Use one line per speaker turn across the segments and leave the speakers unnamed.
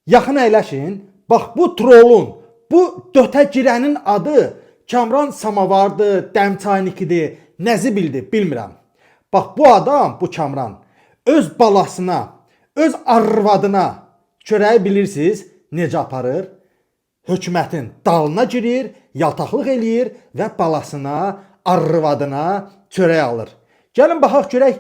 Yaxın əyləşin. Bax bu trolun, bu dötə girənin adı Kamran Samavardır, Dəmçaynikidir, Nəzibildir, bilmirəm. Bax bu adam, bu Kamran öz balasına, öz arvadına çörəyi bilirsiniz necə aparır? Hökumətin dalına girir, yaltaqlıq eləyir və balasına, arvadına çörək alır. Gəlin baxaq görək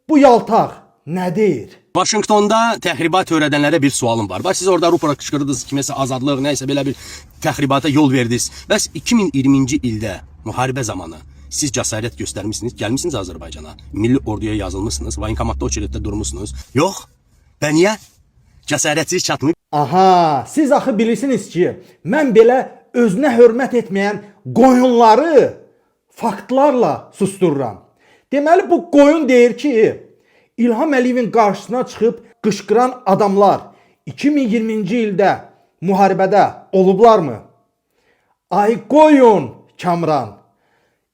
bu yaltaq nə deyir?
Vaşinqtonda təxribat törədənlərə bir sualım var. Bax siz orada rupora qışqırdınız, kiməsə azadlıq, nəysə belə bir təxribata yol verdiniz. Bəs 2020-ci ildə müharibə zamanı siz cəsarət göstərmisiniz, gəlmisiniz Azərbaycana, milli orduya yazılmışsınız, voyinkomatda o çeletdə durmusunuz. Yox. Və niyə? Cəsarətsiz çatmayıb.
Aha, siz axı bilirsiniz ki, mən belə özünə hörmət etməyən qoyunları faktlarla sustururam. Deməli bu qoyun deyir ki, İlham Əliyevin qarşısına çıxıb qışqıran adamlar 2020-ci ildə müharibədə olublarmı? Ay qoyun Kamran.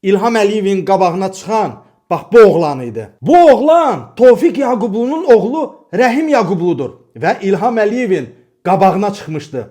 İlham Əliyevin qabağına çıxan bax bu oğlan idi. Bu oğlan Tofiq Yaqublu'nun oğlu Rəhim Yaqubludur və İlham Əliyevin qabağına çıxmışdı.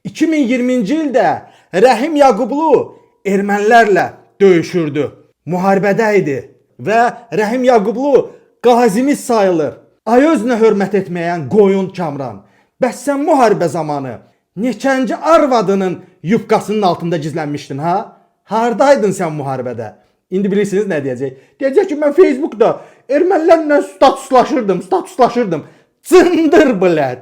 2020-ci ildə Rəhim Yaqublu ermənilərlə döyüşürdü. Müharibədə idi və Rəhim Yaqublu qazimiz sayılır. Ay özünə hörmət etməyən qoyun Kamran. Bəs sən müharibə zamanı neçənci arvadının yubqasının altında gizlənmişdin ha? Hardaydın sən müharibədə? İndi bilirsiniz nə deyəcək? Deyəcək ki, mən Facebookda ermənilərlə statuslaşırdım. Cındır blət.